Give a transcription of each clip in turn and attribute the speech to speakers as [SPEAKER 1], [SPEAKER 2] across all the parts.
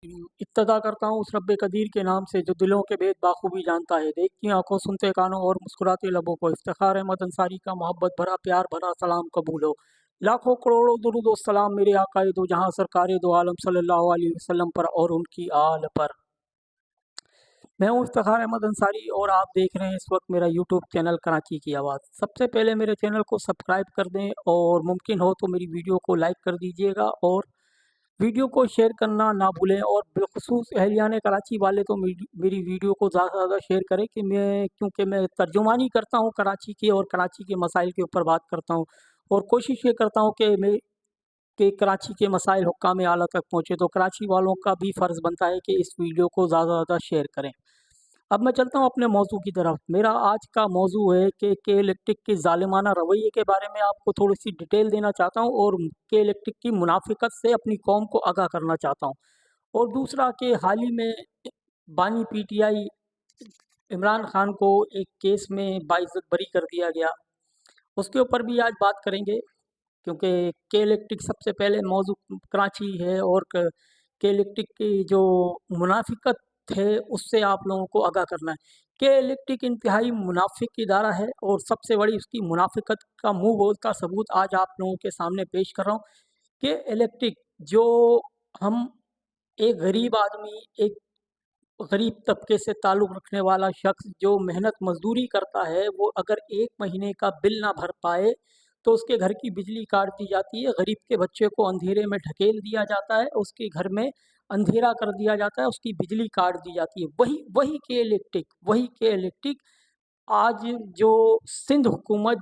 [SPEAKER 1] इब्तिदा करता हूँ उस रब्बे कदीर के नाम से जो दिलों के भेद बाखूबी जानता है। देखती आँखों, सुनते कानों और मुस्कुराते लबों को इफ्तिखार अहमद अंसारी का मोहब्बत भरा प्यार भरा सलाम कबूल हो। लाखों करोड़ों दुरूद व सलाम मेरे आकाए दो जहाँ सरकारे दो आलम सल्लल्लाहु अलैहि वसल्लम पर और उनकी आल पर। मैं हूँ इफ्तिखार अहमद अंसारी और आप देख रहे हैं इस वक्त मेरा यूट्यूब चैनल कराची की आवाज़। सबसे पहले मेरे चैनल को सब्सक्राइब कर दें और मुमकिन हो तो मेरी वीडियो को लाइक कर दीजिएगा और वीडियो को शेयर करना ना भूलें। और बिलखुसूस अहलियान कराची वाले तो मेरी वीडियो को ज़्यादा से ज़्यादा शेयर करें कि क्योंकि मैं तर्जुमानी करता हूँ कराची की और कराची के मसाइल के ऊपर बात करता हूँ और कोशिश ये करता हूँ कि कराची के मसाइल हुक्काम आला तक पहुँचे। तो कराची वालों का भी फ़र्ज़ बनता है कि इस वीडियो को ज़्यादा से ज़्यादा शेयर करें। अब मैं चलता हूँ अपने मौजू की तरफ। मेरा आज का मौजू है कि के इलेक्ट्रिक के ज़ालिमाना रवैये के बारे में आपको थोड़ी-सी डिटेल देना चाहता हूँ और के इलेक्ट्रिक की मुनाफ़िकत से अपनी कौम को आगाह करना चाहता हूँ। और दूसरा कि हाल ही में बानी पीटीआई इमरान खान को एक केस में बाइज़्ज़त बरी कर दिया गया। उसके ऊपर भी आज बात करेंगे क्योंकि के इलेक्ट्रिक सबसे पहले मौजू कराची है और के इलेक्ट्रिक की जो मुनाफिकत है उससे आप लोगों को आगाह करना है। के इलेक्ट्रिक इंतहाई मुनाफिक इदारा है और सबसे बड़ी उसकी मुनाफिकत का मुंह बोलता सबूत आज आप लोगों के सामने पेश कर रहा हूँ। के इलेक्ट्रिक जो हम एक गरीब आदमी, एक गरीब तबके से ताल्लुक़ रखने वाला शख्स जो मेहनत मज़दूरी करता है, वो अगर 1 महीने का बिल ना भर पाए, तो उसके घर की बिजली काट दी जाती है। गरीब के बच्चे को अंधेरे में ढकेल दिया जाता है, उसके घर में अंधेरा कर दिया जाता है, उसकी बिजली काट दी जाती है। वही के इलेक्ट्रिक आज जो सिंध हुकूमत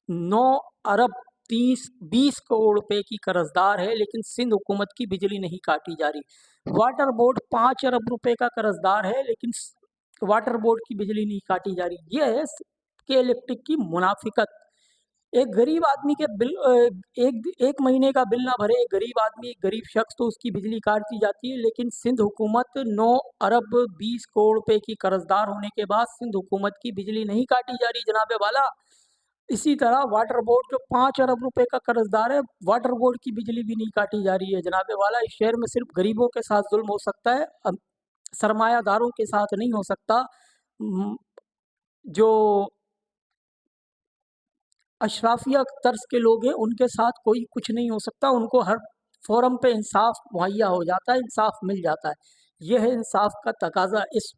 [SPEAKER 1] 9 अरब 30-20 करोड़ रुपए की कर्ज़दार है, लेकिन सिंध हुकूमत की बिजली नहीं काटी जा रही। वाटर बोर्ड 5 अरब रुपए का कर्ज़दार है, लेकिन वाटर बोर्ड की बिजली नहीं काटी जा रही। ये है के इलेक्ट्रिक की मुनाफिकत। एक गरीब आदमी के एक महीने का बिल ना भरे एक गरीब आदमी, एक गरीब शख्स, तो उसकी बिजली काट दी जाती है। लेकिन सिंध हुकूमत 9 अरब 20 करोड़ रुपए की कर्जदार होने के बाद सिंध हुकूमत की बिजली नहीं काटी जा रही जनाबे वाला। इसी तरह वाटर बोर्ड जो 5 अरब रुपए का कर्जदार है, वाटर बोर्ड की बिजली भी नहीं काटी जा रही है जनाबे वाला। इस शहर में सिर्फ गरीबों के साथ जुल्म हो सकता है, सरमायादारों के साथ नहीं हो सकता। जो अशराफिया तर्ज के लोग हैं उनके साथ कोई कुछ नहीं हो सकता। उनको हर फोरम पे इंसाफ मुहैया हो जाता है, इंसाफ मिल जाता है। यह है इंसाफ का तकाजा इस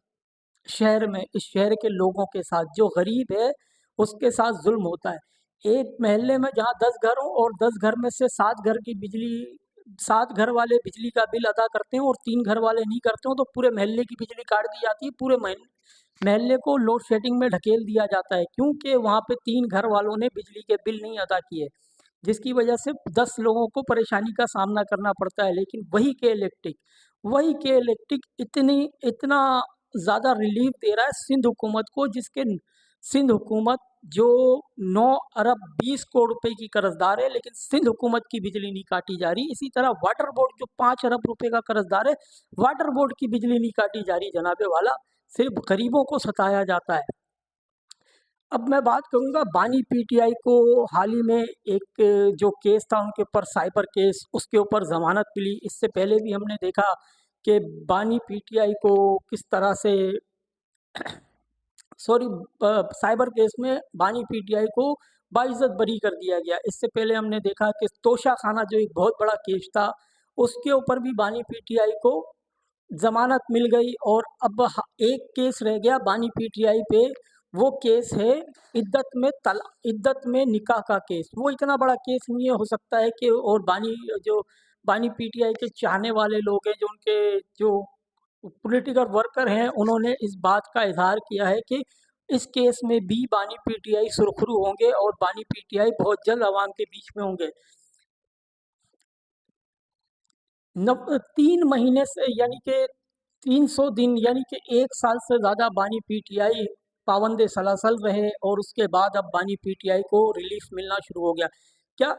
[SPEAKER 1] शहर में, इस शहर के लोगों के साथ। जो गरीब है उसके साथ जुल्म होता है। एक महल्ले में जहाँ 10 घर हों और 10 घर में से 7 घर वाले बिजली का बिल अदा करते हैं और 3 घर वाले नहीं करते हो, तो पूरे महल्ले की बिजली काट दी जाती है। पूरे महल्ले को लोड शेडिंग में ढकेल दिया जाता है, क्योंकि वहाँ पे 3 घर वालों ने बिजली के बिल नहीं अदा किए, जिसकी वजह से 10 लोगों को परेशानी का सामना करना पड़ता है। लेकिन वही के इलेक्ट्रिक इतना ज़्यादा रिलीफ दे रहा है सिंध हुकूमत को, जिसके सिंध हुकूमत जो 9 अरब 20 करोड़ रुपए की कर्जदार है, लेकिन सिंध हुकूमत की बिजली नहीं काटी जा रही। इसी तरह वाटर बोर्ड जो 5 अरब रुपए का कर्जदार है, वाटर बोर्ड की बिजली नहीं काटी जा रही जनाबे वाला। सिर्फ गरीबों को सताया जाता है। अब मैं बात करूंगा बानी पीटीआई को हाल ही में एक जो केस था उनके ऊपर साइबर केस, उसके ऊपर जमानत मिली। इससे पहले भी हमने देखा कि बानी पीटीआई को किस तरह से साइबर केस में बानी पीटीआई को बाइज्जत बरी कर दिया गया। इससे पहले हमने देखा कि तोशा खाना जो एक बहुत बड़ा केस था, उसके ऊपर भी बानी पीटीआई को जमानत मिल गई। और अब एक केस रह गया बानी पीटीआई पे, वो केस है इद्दत में निकाह का केस। वो इतना बड़ा केस नहीं हो सकता है कि और बानी पीटीआई के चाहने वाले लोग हैं, जो पॉलिटिकल वर्कर हैं, उन्होंने इस बात का इजहार किया है कि इस केस में भी बानी पीटीआई सुरखरू होंगे और बानी पीटीआई बहुत जल्द आवाम के बीच में होंगे। 3 महीने से यानी कि 300 दिन यानी कि 1 साल से ज़्यादा बानी पीटीआई पाबंद सलासल रहे और उसके बाद अब बानी पीटीआई को रिलीफ मिलना शुरू हो गया। क्या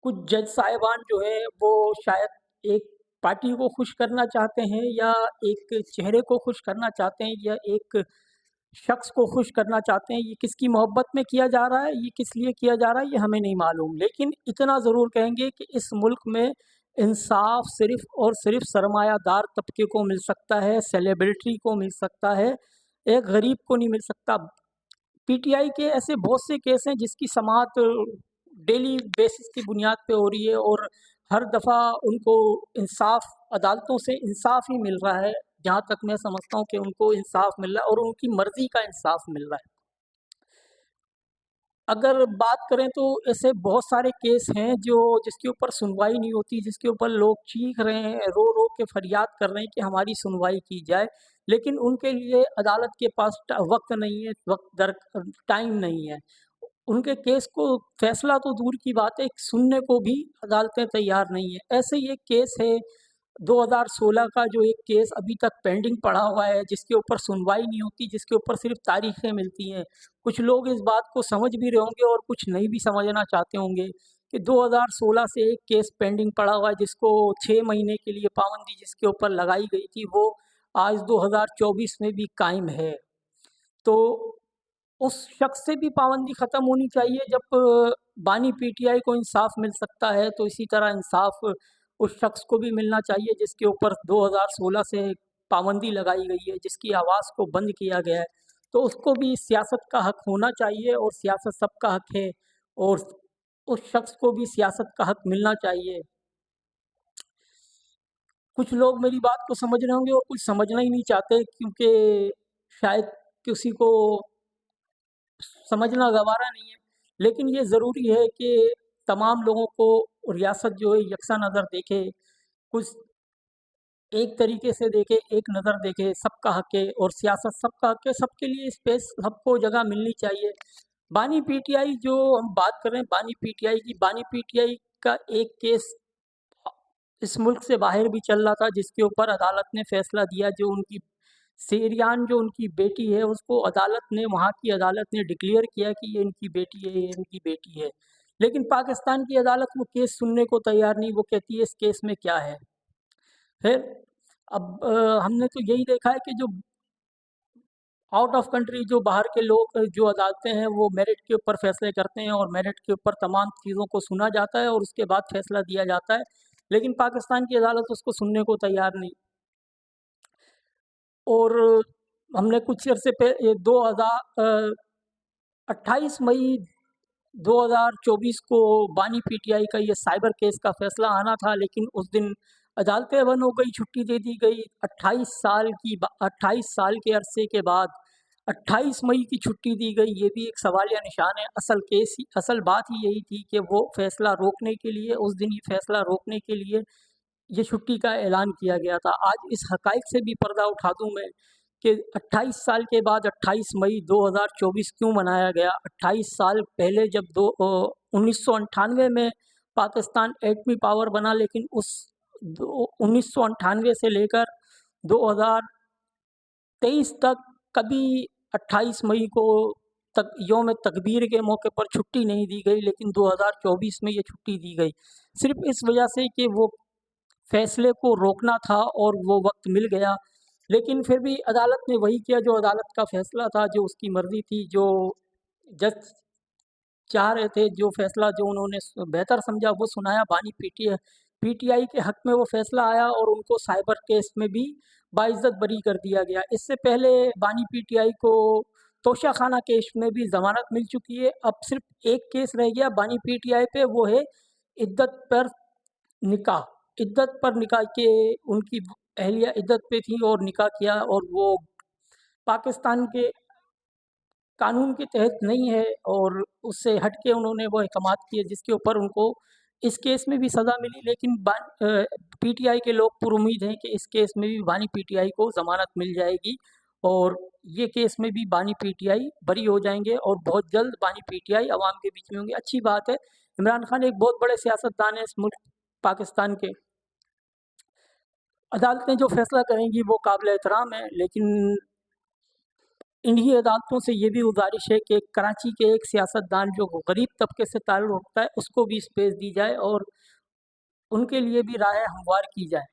[SPEAKER 1] कुछ जज साहिबान जो है वो शायद एक पार्टी को खुश करना चाहते हैं, या एक चेहरे को खुश करना चाहते हैं, या एक शख्स को खुश करना चाहते हैं? ये किसकी मोहब्बत में किया जा रहा है, ये किस लिए किया जा रहा है, ये हमें नहीं मालूम। लेकिन इतना ज़रूर कहेंगे कि इस मुल्क में इंसाफ सिर्फ और सिर्फ सरमायादार तबके को मिल सकता है, सेलिब्रिटी को मिल सकता है, एक गरीब को नहीं मिल सकता। पीटीआई के ऐसे बहुत से केस हैं जिसकी समाअत डेली बेसिस की बुनियाद पे हो रही है और हर दफ़ा उनको इंसाफ अदालतों से इंसाफ ही मिल रहा है। जहाँ तक मैं समझता हूँ कि उनको इंसाफ मिल रहा है और उनकी मर्ज़ी का इंसाफ मिल रहा है। अगर बात करें तो ऐसे बहुत सारे केस हैं जो जिसके ऊपर सुनवाई नहीं होती, जिसके ऊपर लोग चीख रहे हैं, रो-रो के फरियाद कर रहे हैं कि हमारी सुनवाई की जाए, लेकिन उनके लिए अदालत के पास वक़्त नहीं है, टाइम नहीं है। उनके केस को फैसला तो दूर की बात है, सुनने को भी अदालतें तैयार नहीं हैं। ऐसे ही एक केस है 2016 का जो एक केस अभी तक पेंडिंग पड़ा हुआ है, जिसके ऊपर सुनवाई नहीं होती, जिसके ऊपर सिर्फ़ तारीखें मिलती हैं। कुछ लोग इस बात को समझ भी रहे होंगे और कुछ नहीं भी समझना चाहते होंगे कि 2016 से एक केस पेंडिंग पड़ा हुआ है, जिसको 6 महीने के लिए पाबंदी जिसके ऊपर लगाई गई थी, वो आज 2024 में भी कायम है। तो उस शख्स से भी पाबंदी ख़त्म होनी चाहिए। जब बानी पीटीआई को इंसाफ मिल सकता है, तो इसी तरह इंसाफ उस शख्स को भी मिलना चाहिए जिसके ऊपर 2016 से पाबंदी लगाई गई है, जिसकी आवाज़ को बंद किया गया है। तो उसको भी सियासत का हक होना चाहिए और सियासत सबका हक है और उस शख्स को भी सियासत का हक मिलना चाहिए। कुछ लोग मेरी बात को समझ रहे होंगे और कुछ समझना ही नहीं चाहते, क्योंकि शायद किसी को समझना गवारा नहीं है। लेकिन ये ज़रूरी है कि तमाम लोगों को रियासत जो है यकसा नज़र देखे, कुछ एक तरीके से देखे, एक नज़र देखे, सबका हक है और सियासत सबका हक है, सबके लिए स्पेस, सबको जगह मिलनी चाहिए। बानी पीटीआई जो हम बात कर रहे हैं बानी पीटीआई की, बानी पीटीआई का एक केस इस मुल्क से बाहर भी चल रहा था, जिसके ऊपर अदालत ने फैसला दिया। जो उनकी शेरियान जो उनकी बेटी है, उसको अदालत ने, वहाँ की अदालत ने डिक्लेयर किया कि ये इनकी बेटी है, ये इनकी बेटी है। लेकिन पाकिस्तान की अदालत वो केस सुनने को तैयार नहीं, वो कहती है इस केस में क्या है। फिर अब हमने तो यही देखा है कि जो आउट ऑफ कंट्री जो बाहर के लोग जो अदालतें हैं, वो मेरिट के ऊपर फैसले करते हैं और मेरिट के ऊपर तमाम चीज़ों को सुना जाता है और उसके बाद फैसला दिया जाता है। लेकिन पाकिस्तान की अदालत उसको सुनने को तैयार नहीं। और हमने कुछ अर्से पे ये 28 मई 2024 को बानी पीटीआई का ये साइबर केस का फैसला आना था, लेकिन उस दिन अदालतें बंद हो गई, छुट्टी दे दी गई। 28 साल के अरसे के बाद 28 मई की छुट्टी दी गई, ये भी एक सवालिया निशान है। असल बात ही यही थी कि वो फैसला रोकने के लिए, उस दिन ये फैसला रोकने के लिए ये छुट्टी का ऐलान किया गया था। आज इस हक़ाइक़ से भी पर्दा उठा दूँ मैं कि 28 साल के बाद 28 मई 2024 क्यों मनाया गया। 28 साल पहले जब 1998 में पाकिस्तान एटमी पावर बना, लेकिन उस 1998 से लेकर 2023 तक कभी 28 मई को तक यौम तकबीर के मौके पर छुट्टी नहीं दी गई, लेकिन 2024 में ये छुट्टी दी गई। सिर्फ़ इस वजह से कि वो फैसले को रोकना था और वो वक़्त मिल गया। लेकिन फिर भी अदालत ने वही किया जो अदालत का फ़ैसला था, जो उसकी मर्ज़ी थी, जो जज चाह रहे थे, जो फ़ैसला जो उन्होंने बेहतर समझा वो सुनाया। बानी पीटीआई के हक़ में वो फ़ैसला आया और उनको साइबर केस में भी बाइज़्ज़त बरी कर दिया गया। इससे पहले बानी पीटीआई को तोशाखाना केस में भी ज़मानत मिल चुकी है। अब सिर्फ़ एक केस रह गया बानी पीटीआई पे, वो है इद्दत पर निकाह। इद्दत पर निकाह के उनकी अहलिया इद्दत पे थी और निकाह किया और वो पाकिस्तान के कानून के तहत नहीं है और उससे हट के उन्होंने वो अहकामात किए जिसके ऊपर उनको इस केस में भी सज़ा मिली। लेकिन पीटीआई के लोग पुरुम्मीद हैं कि इस केस में भी बानी पीटीआई को ज़मानत मिल जाएगी और ये केस में भी बानी पीटीआई बरी हो जाएँगे और बहुत जल्द बानी पीटीआई अवाम के बीच में होंगे। अच्छी बात है, इमरान खान एक बहुत बड़े सियासतदान हैं इस मुल्क पाकिस्तान के। अदालतें जो फ़ैसला करेंगी वो काबिल एहतराम है, लेकिन इन्हीं अदालतों से ये भी गुज़ारिश है कि कराची के एक सियासतदान जो गरीब तबके से ताल्लुक़ रखता है, उसको भी स्पेस दी जाए और उनके लिए भी राहें हमवार की जाएँ।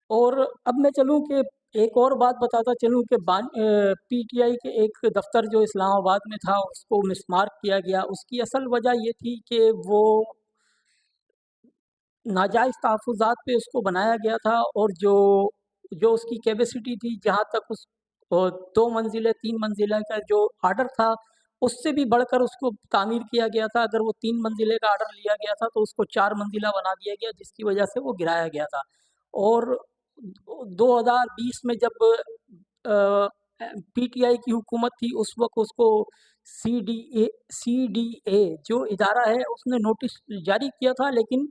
[SPEAKER 1] और अब मैं चलूँ कि एक और बात बताता चलूँ कि पीटीआई के एक दफ़्तर जो इस्लामाबाद में था, उसको मिसमार्क किया गया। उसकी असल वजह ये थी कि वो नाजायज़ तहफ़्फ़ुज़ात पे उसको बनाया गया था और जो जो उसकी कैपेसिटी थी जहाँ तक 2 मंज़िलें 3 मंज़िला का जो ऑर्डर था, उससे भी बढ़कर उसको तामीर किया गया था। अगर वो 3 मंज़िले का ऑर्डर लिया गया था तो उसको 4 मंज़िला बना दिया गया जिसकी वजह से वो गिराया गया था। और 2020 में जब अ, पीटीआई की हुकूमत थी उस वक़्त उसको सीडीए जो इदारा है उसने नोटिस जारी किया था, लेकिन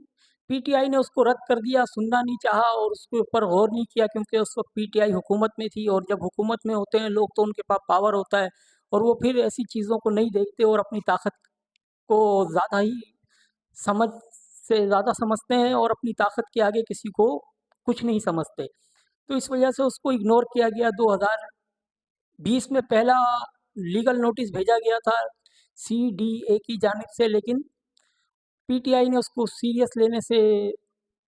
[SPEAKER 1] पीटीआई ने उसको रद्द कर दिया, सुनना नहीं चाहा और उसके ऊपर गौर नहीं किया क्योंकि उस वक़्त पीटीआई हुकूमत में थी और जब हुकूमत में होते हैं लोग तो उनके पास पावर होता है और वो फिर ऐसी चीज़ों को नहीं देखते और अपनी ताकत को ज़्यादा ही समझ ज़्यादा समझते हैं और अपनी ताकत के आगे किसी को कुछ नहीं समझते। तो इस वजह से उसको इग्नोर किया गया। 2020 में पहला लीगल नोटिस भेजा गया था सीडीए की जानिब से, लेकिन पीटीआई ने उसको सीरियस लेने से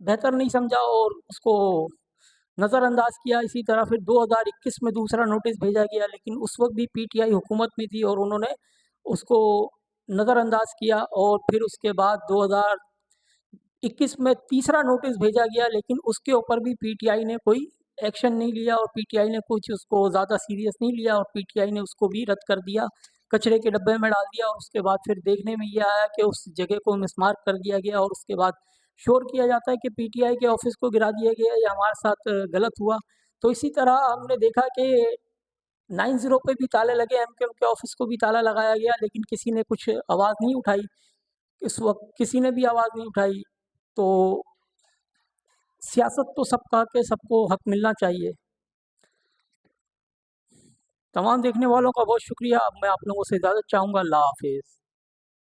[SPEAKER 1] बेहतर नहीं समझा और उसको नज़रअंदाज किया। इसी तरह फिर 2021 में दूसरा नोटिस भेजा गया, लेकिन उस वक़्त भी पीटीआई हुकूमत में थी और उन्होंने उसको नज़रअंदाज किया और फिर उसके बाद 2021 में तीसरा नोटिस भेजा गया, लेकिन उसके ऊपर भी पीटीआई ने कोई एक्शन नहीं लिया और पीटीआई ने कुछ उसको ज़्यादा सीरियस नहीं लिया और पीटीआई ने उसको भी रद्द कर दिया, कचरे के डब्बे में डाल दिया और उसके बाद फिर देखने में ये आया कि उस जगह को मिसमार्क कर दिया गया और उसके बाद शोर किया जाता है कि पीटीआई के ऑफिस को गिरा दिया गया, ये हमारे साथ गलत हुआ। तो इसी तरह हमने देखा कि 90 पे भी ताले लगे, एमकेएम के ऑफिस को भी ताला लगाया गया, लेकिन किसी ने कुछ आवाज़ नहीं उठाई। इस वक़्त किसी ने भी आवाज़ नहीं उठाई। तो सियासत तो सबका के सबको हक मिलना चाहिए। तमाम देखने वालों का बहुत शुक्रिया। अब मैं आप लोगों से इजाज़त चाहूँगा। अल्लाह हाफ़िज़।